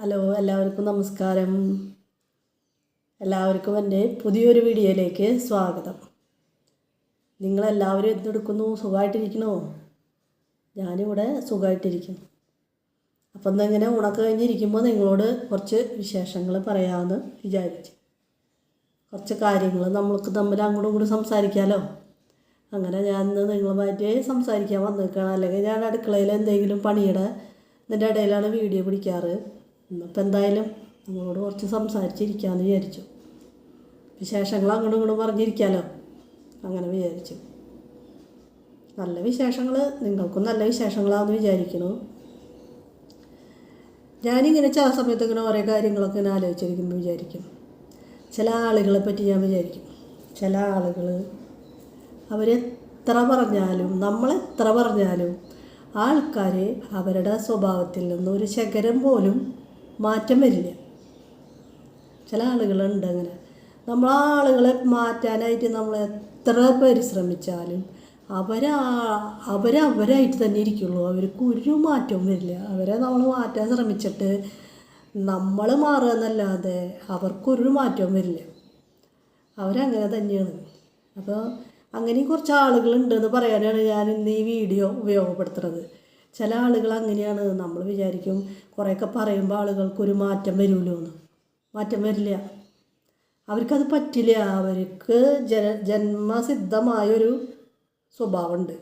Hello, എല്ലാവർക്കും നമസ്കാരം. എല്ലാവർക്കും എൻ്റെ പുതിയൊരു വീഡിയോയിലേക്ക് സ്വാഗതം. നിങ്ങളെല്ലാവരും എന്തെടുക്കുന്നു? സുഖമായിട്ടിരിക്കണോ? ഞാനിവിടെ സുഖമായിട്ടിരിക്കുന്നു. അപ്പം എന്തെങ്ങനെ ഊണൊക്കെ കഴിഞ്ഞിരിക്കുമ്പോൾ നിങ്ങളോട് കുറച്ച് വിശേഷങ്ങൾ പറയാമെന്ന് വിചാരിച്ചു. കുറച്ച് കാര്യങ്ങൾ നമ്മൾക്ക് തമ്മിൽ അങ്ങോട്ടും ഇങ്ങോട്ടും സംസാരിക്കാമല്ലോ. അങ്ങനെ ഞാൻ ഇന്ന് നിങ്ങളുമായിട്ട് സംസാരിക്കാൻ വന്നിരിക്കുകയാണ്. അല്ലെങ്കിൽ ഞാൻ അടുക്കളയിൽ എന്തെങ്കിലും പണിയുടെ ഇതിൻ്റെ ഇടയിലാണ് വീഡിയോ പിടിക്കാറ്. ഇന്നിപ്പോൾ എന്തായാലും നിങ്ങളോട് കുറച്ച് സംസാരിച്ചിരിക്കാമെന്ന് വിചാരിച്ചു. വിശേഷങ്ങൾ അങ്ങോട്ടും ഇങ്ങോട്ടും പറഞ്ഞിരിക്കാമല്ലോ, അങ്ങനെ വിചാരിച്ചു. നല്ല വിശേഷങ്ങൾ, നിങ്ങൾക്കും നല്ല വിശേഷങ്ങളാണെന്ന് വിചാരിക്കുന്നു. ഞാനിങ്ങനെ ചില സമയത്ത് ഇങ്ങനെ ഓരോ കാര്യങ്ങളൊക്കെ ഇങ്ങനെ ആലോചിച്ചിരിക്കുന്നു വിചാരിക്കും. ചില ആളുകളെ പറ്റി ഞാൻ വിചാരിക്കും. ചില ആളുകൾ അവരെത്ര പറഞ്ഞാലും, നമ്മളെത്ര പറഞ്ഞാലും ആൾക്കാർ അവരുടെ സ്വഭാവത്തിൽ നിന്ന് ഒരു ശകലം പോലും മാറ്റം വരില്ല. ചില ആളുകളുണ്ട് അങ്ങനെ. നമ്മൾ ആളുകളെ മാറ്റാനായിട്ട് നമ്മൾ എത്ര പരിശ്രമിച്ചാലും അവരായിട്ട് തന്നെ ഇരിക്കുള്ളൂ. അവർക്ക് ഒരു മാറ്റവും വരില്ല. അവരെ നമ്മൾ മാറ്റാൻ ശ്രമിച്ചിട്ട് നമ്മൾ മാറുക എന്നല്ലാതെ അവർക്കൊരു മാറ്റവും വരില്ല. അവരങ്ങനെ തന്നെയാണ്. അപ്പോൾ അങ്ങനെയും കുറച്ച് ആളുകളുണ്ടെന്ന് പറയാനാണ് ഞാൻ ഇന്ന് ഈ വീഡിയോ ഉപയോഗപ്പെടുത്തുന്നത്. ചില ആളുകൾ അങ്ങനെയാണ്. നമ്മൾ വിചാരിക്കും കുറേയൊക്കെ പറയുമ്പോൾ ആളുകൾക്കൊരു മാറ്റം വരുമല്ലോ എന്ന്. മാറ്റം വരില്ല. അവർക്കത് പറ്റില്ല. അവർക്ക് ജന്മസിദ്ധമായൊരു സ്വഭാവമുണ്ട്.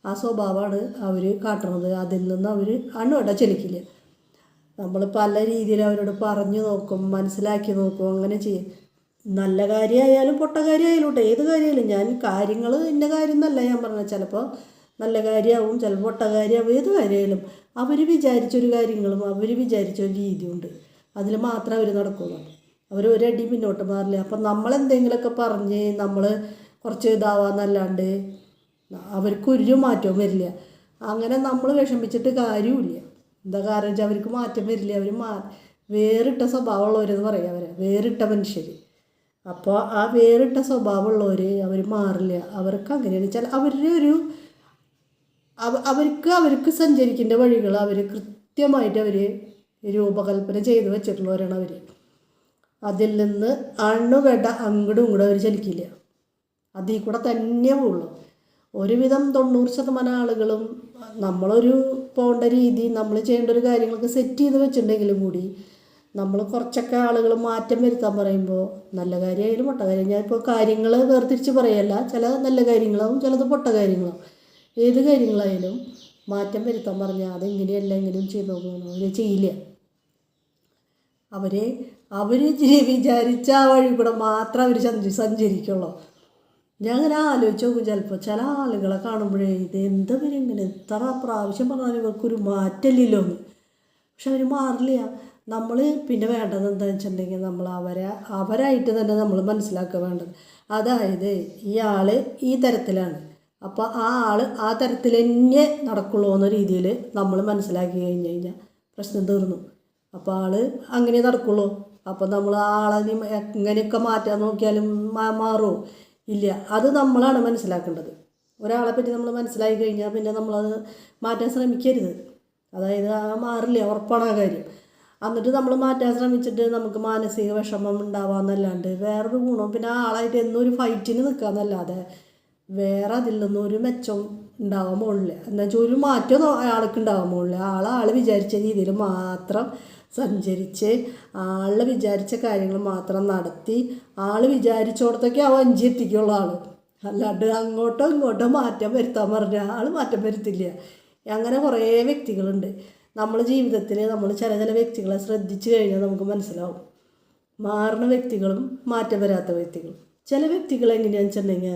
ആ സ്വഭാവമാണ് അവർ കാട്ടുന്നത്. അതിൽ നിന്ന് അവർ അണുവട ചലിക്കില്ല. നമ്മൾ പല രീതിയിൽ അവരോട് പറഞ്ഞു നോക്കും, മനസ്സിലാക്കി നോക്കും, അങ്ങനെ ചെയ്യും. നല്ല കാര്യമായാലും പൊട്ട കാര്യമായാലും കേട്ടോ, ഏത് കാര്യമായാലും. ഞാൻ കാര്യങ്ങൾ ഇന്ന കാര്യം എന്നല്ല ഞാൻ പറഞ്ഞത്. ചിലപ്പോൾ നല്ല കാര്യമാവും, ചിലപ്പോൾ പൊട്ട കാര്യമാവും. ഏത് കാര്യമായാലും അവർ വിചാരിച്ചൊരു കാര്യങ്ങളും അവർ വിചാരിച്ചൊരു രീതിയുണ്ട്. അതിൽ മാത്രമേ അവർ നടക്കുള്ളൂ. അവർ ഒരടി മുന്നോട്ട് മാറില്ല. അപ്പം നമ്മളെന്തെങ്കിലുമൊക്കെ പറഞ്ഞ് നമ്മൾ കുറച്ച് ഇതാവാന്നല്ലാണ്ട് അവർക്കൊരു മാറ്റവും വരില്ല. അങ്ങനെ നമ്മൾ വിഷമിച്ചിട്ട് കാര്യമില്ല. എന്താ കാരണം വെച്ചാൽ അവർക്ക് മാറ്റം വരില്ല. അവർ വേറിട്ട സ്വഭാവമുള്ളവരെന്ന് പറയാം. അവരെ വേറിട്ട മനുഷ്യർ. അപ്പോൾ ആ വേറിട്ട സ്വഭാവമുള്ളവർ അവർ മാറില്ല. അവർക്ക് അങ്ങനെയാണ് വെച്ചാൽ അവർക്ക് സഞ്ചരിക്കേണ്ട വഴികൾ അവർ കൃത്യമായിട്ട് അവർ രൂപകൽപ്പന ചെയ്ത് വെച്ചിട്ടുള്ളവരാണ് അവർ. അതിൽ നിന്ന് അണുവെട അങ്ങോട്ടും ഇങ്ങോട്ടും അവർ ചലിക്കില്ല. അതിൽ കൂടെ തന്നെ പോകുള്ളൂ. ഒരുവിധം 90% ആളുകളും നമ്മളൊരു പോകേണ്ട രീതി, നമ്മൾ ചെയ്യേണ്ട ഒരു കാര്യങ്ങളൊക്കെ സെറ്റ് ചെയ്ത് വെച്ചിട്ടുണ്ടെങ്കിലും കൂടി നമ്മൾ കുറച്ചൊക്കെ ആളുകൾ മാറ്റം വരുത്താൻ പറയുമ്പോൾ നല്ല കാര്യമായാലും പൊട്ട കാര്യം, ഞാനിപ്പോൾ കാര്യങ്ങൾ വേർതിരിച്ച് പറയല്ല. ചില നല്ല കാര്യങ്ങളാവും, ചിലത് പൊട്ട കാര്യങ്ങളാവും. ഏത് കാര്യങ്ങളായാലും മാറ്റം വരുത്താൻ പറഞ്ഞാൽ അതെങ്ങനെയല്ല എങ്ങനെയും ചെയ്ത് നോക്കുന്നു. അവർ ചെയ്യില്ല. അവർ വിചാരിച്ച ആ വഴി കൂടെ മാത്രമേ അവർ സഞ്ചരിക്കുള്ളൂ. ഞാൻ അങ്ങനെ ആലോചിച്ച് നോക്കും. ചിലപ്പോൾ ചില ആളുകളെ കാണുമ്പോഴേ ഇത് എന്താ പേര് ഇങ്ങനെ എത്ര പ്രാവശ്യം പറഞ്ഞാലും ഇവർക്കൊരു മാറ്റമില്ലല്ലോ എന്ന്. പക്ഷെ അവർ മാറില്ല. നമ്മൾ പിന്നെ വേണ്ടത് എന്താണെന്ന് വെച്ചിട്ടുണ്ടെങ്കിൽ നമ്മൾ അവരായിട്ട് തന്നെ നമ്മൾ മനസ്സിലാക്കുക വേണ്ടത്. അതായത് ഈ ആൾ ഈ തരത്തിലാണ്, അപ്പോൾ ആ ആൾ ആ തരത്തിൽ തന്നെ നടക്കുള്ളൂ എന്ന രീതിയിൽ നമ്മൾ മനസ്സിലാക്കി കഴിഞ്ഞാൽ പ്രശ്നം തീർന്നു. അപ്പോൾ ആൾ അങ്ങനെ നടക്കുള്ളൂ. അപ്പോൾ നമ്മൾ ആളെ എങ്ങനെയൊക്കെ മാറ്റാൻ നോക്കിയാലും മാറുമോ? ഇല്ല. അത് നമ്മളാണ് മനസ്സിലാക്കേണ്ടത്. ഒരാളെ പറ്റി നമ്മൾ മനസ്സിലാക്കി കഴിഞ്ഞാൽ പിന്നെ നമ്മളത് മാറ്റാൻ ശ്രമിക്കരുത്. അതായത് മാറില്ല, ഉറപ്പാണ് ആ കാര്യം. എന്നിട്ട് നമ്മൾ മാറ്റാൻ ശ്രമിച്ചിട്ട് നമുക്ക് മാനസിക വിഷമം ഉണ്ടാവാമെന്നല്ലാണ്ട് വേറൊരു ഗുണം, പിന്നെ ആളായിട്ട് എന്നൊരു ഫൈറ്റിന് നിൽക്കാമെന്നല്ലാതെ വേറെ അതിൽ നിന്നും ഒരു മെച്ചം ഉണ്ടാവാൻ പോകില്ല. എന്നുവെച്ചാൽ ഒരു മാറ്റം അയാൾക്ക് ഉണ്ടാവാൻ പോകില്ല. ആൾ വിചാരിച്ച രീതിയിൽ മാത്രം സഞ്ചരിച്ച് ആൾ വിചാരിച്ച കാര്യങ്ങൾ മാത്രം നടത്തി ആൾ വിചാരിച്ചോടത്തൊക്കെ ആ വഞ്ചി എത്തിക്കുള്ള ആൾ. അല്ലാണ്ട് അങ്ങോട്ടോ ഇങ്ങോട്ടോ മാറ്റം വരുത്താൻ പറഞ്ഞാൽ ആൾ മാറ്റം വരുത്തില്ല. അങ്ങനെ കുറേ വ്യക്തികളുണ്ട് നമ്മുടെ ജീവിതത്തിൽ. നമ്മൾ ചില വ്യക്തികളെ ശ്രദ്ധിച്ചു കഴിഞ്ഞാൽ നമുക്ക് മനസ്സിലാവും. മാറുന്ന വ്യക്തികളും മാറ്റം വരാത്ത വ്യക്തികളും. ചില വ്യക്തികൾ എങ്ങനെയാണെന്ന് വെച്ചിട്ടുണ്ടെങ്കിൽ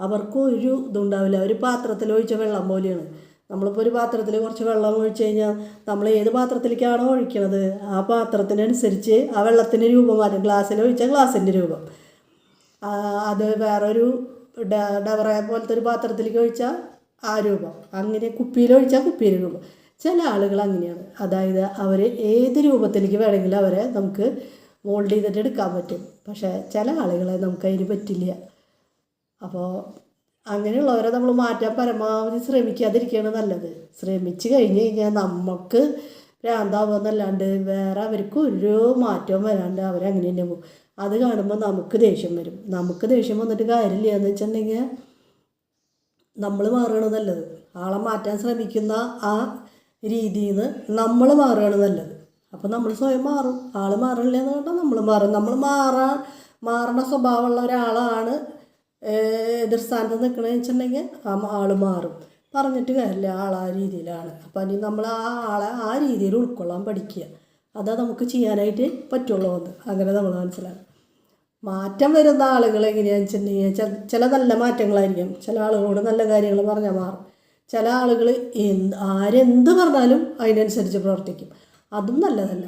അവർക്കൊരു ഇതുണ്ടാവില്ല. ഒരു പാത്രത്തിൽ ഒഴിച്ച വെള്ളം പോലെയാണ്. നമ്മളിപ്പോൾ ഒരു പാത്രത്തിൽ കുറച്ച് വെള്ളം ഒഴിച്ച് കഴിഞ്ഞാൽ നമ്മൾ ഏത് പാത്രത്തിലേക്കാണോ ഒഴിക്കണത് ആ പാത്രത്തിനനുസരിച്ച് ആ വെള്ളത്തിൻ്റെ രൂപം മാറ്റും. ഗ്ലാസ്സിൽ ഒഴിച്ചാൽ ഗ്ലാസിൻ്റെ രൂപം, അത് വേറൊരു ഡവറ പോലത്തെ ഒരു പാത്രത്തിലേക്ക് ഒഴിച്ചാൽ ആ രൂപം, അങ്ങനെ കുപ്പിയിലൊഴിച്ചാൽ കുപ്പിയുടെ രൂപം. ചില ആളുകൾ അങ്ങനെയാണ്. അതായത് അവർ ഏത് രൂപത്തിലേക്ക് വേണമെങ്കിലും അവരെ നമുക്ക് മോൾഡ് ചെയ്തിട്ട് എടുക്കാൻ പറ്റും. പക്ഷേ ചില ആളുകളെ നമുക്ക് അതിന് പറ്റില്ല. അപ്പോൾ അങ്ങനെയുള്ളവരെ നമ്മൾ മാറ്റാൻ പരമാവധി ശ്രമിക്കാതിരിക്കുകയാണ് നല്ലത്. ശ്രമിച്ച് കഴിഞ്ഞ് കഴിഞ്ഞാൽ നമുക്ക് ഭ്രാന്താവുക എന്നല്ലാണ്ട് വേറെ അവർക്ക് ഒരു മാറ്റവും വരാണ്ട് അവരങ്ങനെ തന്നെ പോകും. അത് കാണുമ്പോൾ നമുക്ക് ദേഷ്യം വരും. നമുക്ക് ദേഷ്യം വന്നിട്ട് കാര്യമില്ല എന്ന് വെച്ചിട്ടുണ്ടെങ്കിൽ നമ്മൾ മാറുകയാണ് നല്ലത്. ആളെ മാറ്റാൻ ശ്രമിക്കുന്ന ആ രീതിയിൽ നിന്ന് നമ്മൾ മാറുകയാണ് നല്ലത്. അപ്പോൾ നമ്മൾ സ്വയം മാറും. ആൾ മാറില്ല എന്ന് പറഞ്ഞാൽ നമ്മൾ മാറും. നമ്മൾ മാറണ സ്വഭാവമുള്ള ഒരാളാണ് എതിർ സ്ഥാനത്ത് നിൽക്കണമെന്ന് വെച്ചിട്ടുണ്ടെങ്കിൽ ആൾ മാറും. പറഞ്ഞിട്ട് കാര്യമില്ല, ആൾ ആ രീതിയിലാണ്. അപ്പം ഇനി നമ്മൾ ആ ആളെ ആ രീതിയിൽ ഉൾക്കൊള്ളാൻ പഠിക്കുക. അതാ നമുക്ക് ചെയ്യാനായിട്ട് പറ്റുള്ളൂ എന്ന് അങ്ങനെ നമ്മൾ മനസ്സിലാക്കും. മാറ്റം വരുന്ന ആളുകൾ എങ്ങനെയാണെന്ന് വെച്ചിട്ടുണ്ടെങ്കിൽ ചില നല്ല മാറ്റങ്ങളായിരിക്കും. ചില ആളുകളോട് നല്ല കാര്യങ്ങൾ പറഞ്ഞാൽ മാറും. ചില ആളുകൾ ആരെന്ത് പറഞ്ഞാലും അതിനനുസരിച്ച് പ്രവർത്തിക്കും. അതും നല്ലതല്ല.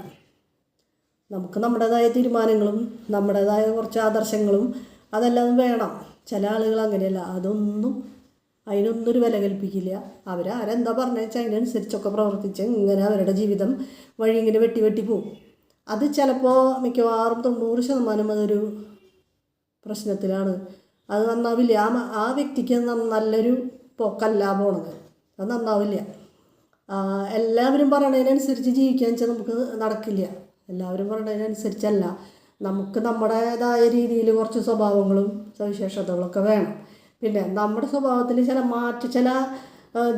നമുക്ക് നമ്മുടേതായ തീരുമാനങ്ങളും നമ്മുടേതായ കുറച്ച് ആദർശങ്ങളും അതെല്ലാം വേണം. ചില ആളുകൾ അങ്ങനെയല്ല. അതിനൊന്നും ഒരു വില കൽപ്പിക്കില്ല. അവരാരെന്താ പറഞ്ഞു വെച്ചാൽ അതിനനുസരിച്ചൊക്കെ പ്രവർത്തിച്ച് ഇങ്ങനെ അവരുടെ ജീവിതം വഴി ഇങ്ങനെ വെട്ടി പോകും. അത് ചിലപ്പോൾ മിക്കവാറും 90% അതൊരു പ്രശ്നത്തിലാണ്. അത് നന്നാവില്ല. ആ വ്യക്തിക്ക് നല്ലൊരു പോക്കല്ല പോണത്. അത് നന്നാവില്ല. എല്ലാവരും പറയണതിനനുസരിച്ച് ജീവിക്കാൻ വെച്ചാൽ നമുക്ക് നടക്കില്ല. എല്ലാവരും പറയണതിനനുസരിച്ചല്ല. നമുക്ക് നമ്മുടേതായ രീതിയിൽ കുറച്ച് സ്വഭാവങ്ങളും സവിശേഷതകളൊക്കെ വേണം. പിന്നെ നമ്മുടെ സ്വഭാവത്തിൽ ചില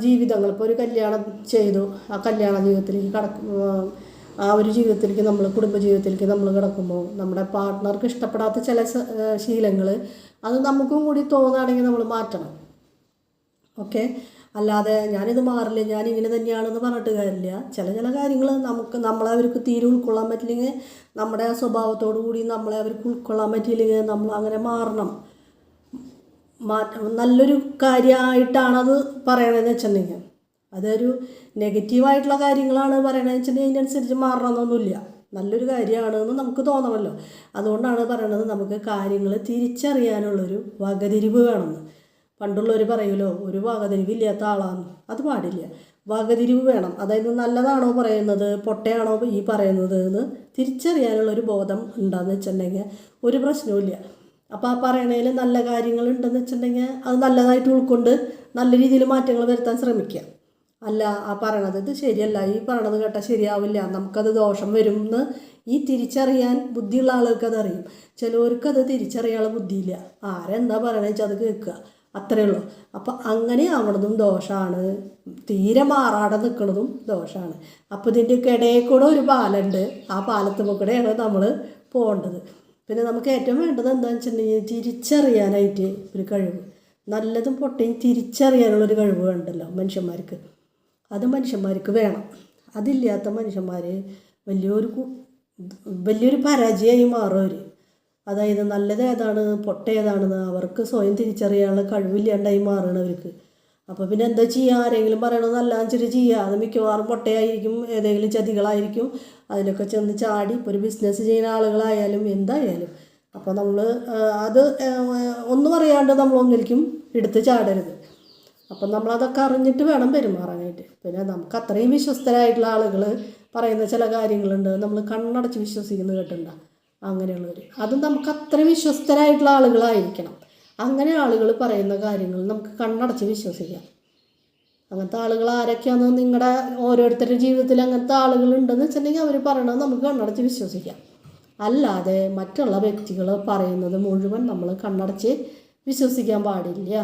ജീവിതങ്ങൾ, ഇപ്പോൾ ഒരു കല്യാണം ചെയ്തു, ആ കല്യാണ ജീവിതത്തിലേക്ക് ആ ഒരു ജീവിതത്തിലേക്ക് കുടുംബജീവിതത്തിലേക്ക് നമ്മൾ കിടക്കുമ്പോൾ നമ്മുടെ പാർട്ട്ണർക്ക് ഇഷ്ടപ്പെടാത്ത ചില ശീലങ്ങൾ അത് നമുക്കും കൂടി തോന്നുകയാണെങ്കിൽ നമ്മൾ മാറ്റണം. ഓക്കെ, അല്ലാതെ ഞാനിത് മാറില്ല, ഞാനിങ്ങനെ തന്നെയാണെന്ന് പറഞ്ഞിട്ട് കാര്യമില്ല. ചില കാര്യങ്ങൾ നമ്മളെ അവർക്ക് തീരെ ഉൾക്കൊള്ളാൻ പറ്റില്ലെങ്കിൽ, നമ്മുടെ ആ സ്വഭാവത്തോടു കൂടി നമ്മളെ അവർക്ക് ഉൾക്കൊള്ളാൻ പറ്റിയില്ലെങ്കിൽ നമ്മൾ അങ്ങനെ മാറണം. നല്ലൊരു കാര്യമായിട്ടാണത് പറയണതെന്ന് വെച്ചിട്ടുണ്ടെങ്കിൽ, അതൊരു നെഗറ്റീവായിട്ടുള്ള കാര്യങ്ങളാണ് പറയണതെന്ന് വെച്ചിട്ടുണ്ടെങ്കിൽ അതിനനുസരിച്ച് മാറണമെന്നൊന്നുമില്ല. നല്ലൊരു കാര്യമാണെന്ന് നമുക്ക് തോന്നണമല്ലോ. അതുകൊണ്ടാണ് പറയണത് നമുക്ക് കാര്യങ്ങൾ തിരിച്ചറിയാനുള്ളൊരു വകതിരിവ് വേണമെന്ന്. പണ്ടുള്ളവർ പറയുമല്ലോ, ഒരു വകതിരിവില്ലാത്ത ആളാണ്. അത് പാടില്ല. വകതിരിവ് വേണം. അതായത് നല്ലതാണോ പറയുന്നത്, പൊട്ടയാണോ ഈ പറയുന്നത് എന്ന് തിരിച്ചറിയാനുള്ളൊരു ബോധം ഉണ്ടാകുന്ന വെച്ചിട്ടുണ്ടെങ്കിൽ ഒരു പ്രശ്നവുമില്ല. അപ്പോൾ ആ പറയണതിൽ നല്ല കാര്യങ്ങളുണ്ടെന്ന് വെച്ചിട്ടുണ്ടെങ്കിൽ അത് നല്ലതായിട്ട് ഉൾക്കൊണ്ട് നല്ല രീതിയിൽ മാറ്റങ്ങൾ വരുത്താൻ ശ്രമിക്കുക. അല്ല, ആ പറയണത് ഇത് ശരിയല്ല, ഈ പറയണത് കേട്ടാൽ ശരിയാവില്ല, നമുക്കത് ദോഷം വരും എന്ന് ഈ തിരിച്ചറിയാൻ ബുദ്ധിയുള്ള ആളുകൾക്ക് അതറിയും. ചിലവർക്കത് തിരിച്ചറിയാനുള്ള ബുദ്ധിയില്ല. ആരെന്താ പറയണത് വെച്ചാൽ അത് കേൾക്കുക, അത്രയേ ഉള്ളൂ. അപ്പം അങ്ങനെ ആവണതും ദോഷമാണ്. തീരെ മാറാതെ നിൽക്കുന്നതും ദോഷമാണ്. അപ്പോൾ ഇതിൻ്റെയൊക്കെ ഇടയിൽ കൂടെ ഒരു പാലുണ്ട്. ആ പാലത്തുമ്പോൾ കൂടെയാണ് നമ്മൾ പോകേണ്ടത്. പിന്നെ നമുക്ക് ഏറ്റവും വേണ്ടത് എന്താണെന്ന് വെച്ചിട്ടുണ്ടെങ്കിൽ തിരിച്ചറിയാനായിട്ട് ഒരു കഴിവ്, നല്ലതും പൊട്ടയും തിരിച്ചറിയാനുള്ളൊരു കഴിവ് ഉണ്ടല്ലോ മനുഷ്യന്മാർക്ക്. അത് മനുഷ്യന്മാർക്ക് വേണം. അതില്ലാത്ത മനുഷ്യന്മാർ വലിയൊരു പരാജയമായി മാറും അവർ. അതായത് നല്ലത് ഏതാണ് പൊട്ട ഏതാണെന്ന് അവർക്ക് സ്വയം തിരിച്ചറിയാനുള്ള കഴിവില്ലാണ്ടായി മാറണവർക്ക്. അപ്പോൾ പിന്നെ എന്താ ചെയ്യുക? ആരെങ്കിലും പറയണത് നല്ലതെന്ന് വെച്ചിട്ട് ചെയ്യുക. അത് മിക്കവാറും പൊട്ടയായിരിക്കും, ഏതെങ്കിലും ചതികളായിരിക്കും. അതിലൊക്കെ ചെന്ന് ചാടി ഇപ്പോൾ ഒരു ബിസിനസ് ചെയ്യുന്ന ആളുകളായാലും എന്തായാലും. അപ്പോൾ നമ്മൾ അത് ഒന്നും അറിയാണ്ട് നമ്മളൊന്നിലേക്കും എടുത്ത് ചാടരുത്. അപ്പം നമ്മളതൊക്കെ അറിഞ്ഞിട്ട് വേണം പെരുമാറാനായിട്ട്. പിന്നെ നമുക്ക് അത്രയും വിശ്വസ്തരായിട്ടുള്ള ആളുകൾ പറയുന്ന ചില കാര്യങ്ങളുണ്ട്, നമ്മൾ കണ്ണടച്ച് വിശ്വസിക്കുന്നത് കേട്ടിട്ടുണ്ടോ? അങ്ങനെയുള്ളവർ, അതും നമുക്ക് അത്ര വിശ്വസ്തരായിട്ടുള്ള ആളുകളായിരിക്കണം. അങ്ങനെ ആളുകൾ പറയുന്ന കാര്യങ്ങൾ നമുക്ക് കണ്ണടച്ച് വിശ്വസിക്കാം. അങ്ങനത്തെ ആളുകൾ ആരൊക്കെയാണെന്ന് നിങ്ങളുടെ ഓരോരുത്തരുടെ ജീവിതത്തിൽ അങ്ങനത്തെ ആളുകൾ ഉണ്ടെന്ന് വെച്ചിട്ടുണ്ടെങ്കിൽ അവർ പറയണത് നമുക്ക് കണ്ണടച്ച് വിശ്വസിക്കാം. അല്ലാതെ മറ്റുള്ള വ്യക്തികൾ പറയുന്നത് മുഴുവൻ നമ്മൾ കണ്ണടച്ച് വിശ്വസിക്കാൻ പാടില്ല.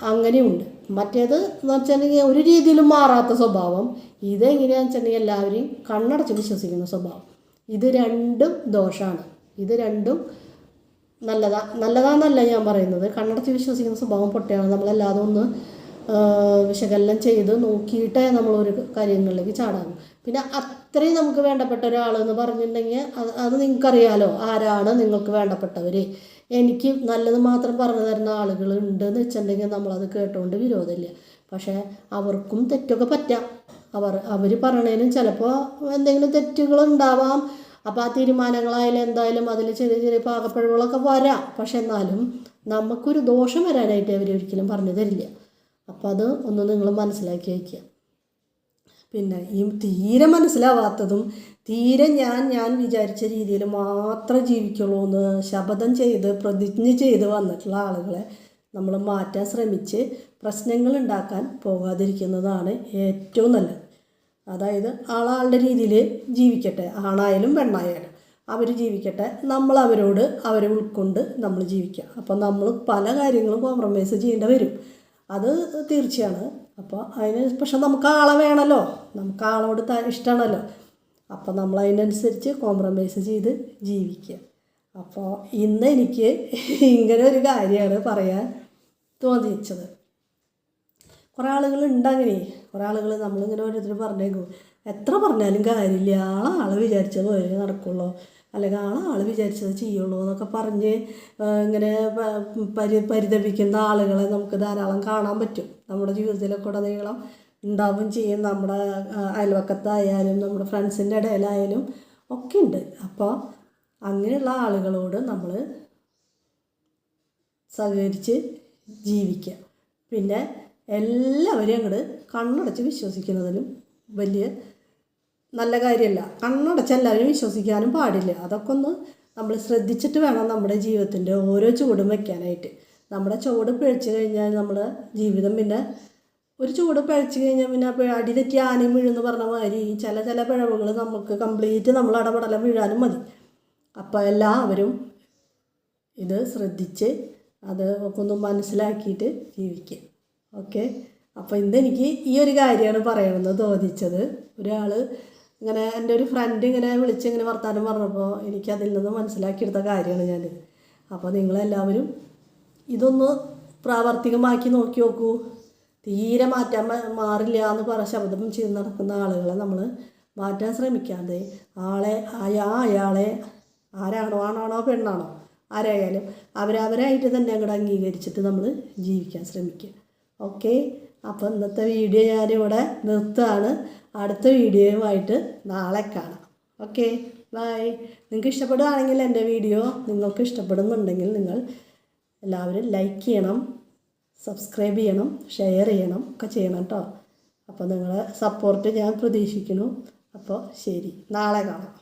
അങ്ങനെയുണ്ട്. മറ്റേത് എന്ന് വെച്ചിട്ടുണ്ടെങ്കിൽ ഒരു രീതിയിലും മാറാത്ത സ്വഭാവം. ഇതെങ്ങനെയാണെന്ന് വെച്ചിട്ടുണ്ടെങ്കിൽ എല്ലാവരെയും കണ്ണടച്ച് വിശ്വസിക്കുന്ന സ്വഭാവം. ഇത് രണ്ടും ദോഷമാണ്. ഇത് രണ്ടും നല്ലതാണെന്നല്ല ഞാൻ പറയുന്നത്. കണ്ണടച്ച് വിശ്വസിക്കുന്ന സ്വഭാവം പൊട്ടയാണ്. നമ്മളല്ലാതെ ഒന്ന് വിശകലനം ചെയ്ത് നോക്കിയിട്ടേ നമ്മളൊരു കാര്യങ്ങളിലേക്ക് ചാടാം. പിന്നെ അത്രയും നമുക്ക് വേണ്ടപ്പെട്ട ഒരാളെന്ന് പറഞ്ഞിട്ടുണ്ടെങ്കിൽ അത് നിങ്ങൾക്കറിയാലോ ആരാണ് നിങ്ങൾക്ക് വേണ്ടപ്പെട്ടവർ. എനിക്ക് നല്ലത് മാത്രം പറഞ്ഞു തരുന്ന ആളുകൾ ഉണ്ടെന്ന് വെച്ചിട്ടുണ്ടെങ്കിൽ നമ്മളത് കേട്ടുകൊണ്ട് വിരോധമില്ല. പക്ഷേ അവർക്കും തെറ്റൊക്കെ പറ്റാം. അവർ പറയണതിനും ചിലപ്പോൾ എന്തെങ്കിലും തെറ്റുകൾ ഉണ്ടാവാം. അപ്പോൾ ആ തീരുമാനങ്ങളായാലും എന്തായാലും അതിൽ ചെറിയ ചെറിയ പാകപ്പിഴവുകളൊക്കെ വരാം. പക്ഷെ എന്നാലും നമുക്കൊരു ദോഷം വരാനായിട്ട് അവർ ഒരിക്കലും പറഞ്ഞു തരില്ല. അപ്പോൾ അത് ഒന്ന് നിങ്ങൾ മനസ്സിലാക്കി വയ്ക്കുക. പിന്നെ ഈ തീരെ മനസ്സിലാവാത്തതും തീരെ ഞാൻ വിചാരിച്ച രീതിയിൽ മാത്രം ജീവിക്കുള്ളൂ എന്ന് ശപഥം ചെയ്ത് പ്രതിജ്ഞ ചെയ്ത് വന്നിട്ടുള്ള ആളുകളെ നമ്മൾ മാറ്റാൻ ശ്രമിച്ച് പ്രശ്നങ്ങൾ ഉണ്ടാക്കാൻ പോകാതിരിക്കുന്നതാണ് ഏറ്റവും നല്ലത്. അതായത് ആളാളുടെ രീതിയിൽ ജീവിക്കട്ടെ, ആണായാലും പെണ്ണായാലും അവർ ജീവിക്കട്ടെ, നമ്മൾ അവരോട് അവരെ ഉൾക്കൊണ്ട് നമ്മൾ ജീവിക്കുക. അപ്പം നമ്മൾ പല കാര്യങ്ങളും കോംപ്രമൈസ് ചെയ്യേണ്ടി വരും, അത് തീർച്ചയാണ്. അപ്പോൾ അതിന് പക്ഷെ നമുക്ക് ആളെ വേണമല്ലോ, നമുക്ക് ആളോട് ഇഷ്ടമാണല്ലോ. അപ്പോൾ നമ്മൾ അതിനനുസരിച്ച് കോംപ്രമൈസ് ചെയ്ത് ജീവിക്കുക. അപ്പോൾ ഇന്ന് എനിക്ക് ഇങ്ങനെ ഒരു കാര്യമാണ് പറയാൻ തോന്നിച്ചത്. കുറേ ആളുകളുണ്ട് അങ്ങനെ, കുറേ ആളുകൾ നമ്മളിങ്ങനെ ഓരോരുത്തർ പറഞ്ഞേക്കും, എത്ര പറഞ്ഞാലും കാര്യമില്ല, ആളെ വിചാരിച്ചത് പോലെ നടക്കുള്ളൂ, അല്ലെങ്കിൽ ആൾ വിചാരിച്ചത് ചെയ്യുള്ളൂ എന്നൊക്കെ പറഞ്ഞ് ഇങ്ങനെ പരിതപിക്കുന്ന ആളുകളെ നമുക്ക് ധാരാളം കാണാൻ പറ്റും. നമ്മുടെ ജീവിതത്തിലൊക്കെ ഉടനീളം ഉണ്ടാവുകയും ചെയ്യും. നമ്മുടെ അയൽവക്കത്തായാലും നമ്മുടെ ഫ്രണ്ട്സിൻ്റെ ഇടയിലായാലും ഒക്കെ ഉണ്ട്. അപ്പോൾ അങ്ങനെയുള്ള ആളുകളോട് നമ്മൾ സഹകരിച്ച് ജീവിക്കുക. പിന്നെ എല്ലാവരെയും അങ്ങോട്ട് കണ്ണടച്ച് വിശ്വസിക്കുന്നതിലും വലിയ നല്ല കാര്യമല്ല. കണ്ണടച്ച് എല്ലാവരും വിശ്വസിക്കാനും പാടില്ല. അതൊക്കെ ഒന്ന് നമ്മൾ ശ്രദ്ധിച്ചിട്ട് വേണം നമ്മുടെ ജീവിതത്തിൻ്റെ ഓരോ ചുവടും വയ്ക്കാനായിട്ട്. നമ്മുടെ ചുവട് പിഴച്ചു കഴിഞ്ഞാൽ നമ്മുടെ ജീവിതം പിന്നെ ഒരു ചുവട് പിഴച്ചു കഴിഞ്ഞാൽ പിന്നെ അടി തെറ്റി ആനയും വീഴുമെന്ന് പറഞ്ഞ മാതിരി ചില പിഴവുകൾ നമുക്ക് കംപ്ലീറ്റ് നമ്മൾ അടപടലം വീഴാനും മതി. അപ്പോൾ എല്ലാവരും ഇത് ശ്രദ്ധിച്ച് അത് ഒക്കെ ഒന്ന് മനസ്സിലാക്കിയിട്ട് ജീവിക്കുക. ഓക്കെ. അപ്പോൾ ഇന്നെനിക്ക് ഈ ഒരു കാര്യമാണ് പറയണമെന്ന് തോന്നിച്ചത്. ഒരാൾ ഇങ്ങനെ എൻ്റെ ഒരു ഫ്രണ്ട് ഇങ്ങനെ ഇങ്ങനെ വർത്താനം പറഞ്ഞപ്പോൾ എനിക്കതിൽ നിന്ന് മനസ്സിലാക്കിയെടുത്ത കാര്യമാണ് ഞാനിത്. അപ്പോൾ നിങ്ങളെല്ലാവരും ഇതൊന്ന് പ്രാവർത്തികമാക്കി നോക്കി നോക്കൂ. തീരെ മാറ്റാൻ മാറില്ല എന്ന് ശബ്ദം ചെയ്ത് നടക്കുന്ന ആളുകളെ നമ്മൾ മാറ്റാൻ ശ്രമിക്കാതെ അയാളെ ആരാണോ, ആണാണോ പെണ്ണാണോ ആരായാലും അവരവരായിട്ട് തന്നെ അങ്ങോട്ട് അംഗീകരിച്ചിട്ട് നമ്മൾ ജീവിക്കാൻ ശ്രമിക്കുക. ഓക്കെ. അപ്പോൾ ഇന്നത്തെ വീഡിയോ ഞാനിവിടെ നിർത്തുകയാണ്. അടുത്ത വീഡിയോയുമായിട്ട് നാളെ കാണാം. Okay, bye. നിങ്ങൾക്ക് ഇഷ്ടപ്പെടുകയാണെങ്കിൽ എൻ്റെ വീഡിയോ നിങ്ങൾക്ക് ഇഷ്ടപ്പെടുന്നുണ്ടെങ്കിൽ നിങ്ങൾ എല്ലാവരും ലൈക്ക് ചെയ്യണം, സബ്സ്ക്രൈബ് ചെയ്യണം, ഷെയർ ചെയ്യണം, ഒക്കെ ചെയ്യണം കേട്ടോ. അപ്പോൾ നിങ്ങളെ സപ്പോർട്ട് ഞാൻ പ്രതീക്ഷിക്കുന്നു. അപ്പോൾ ശരി, നാളെ കാണാം.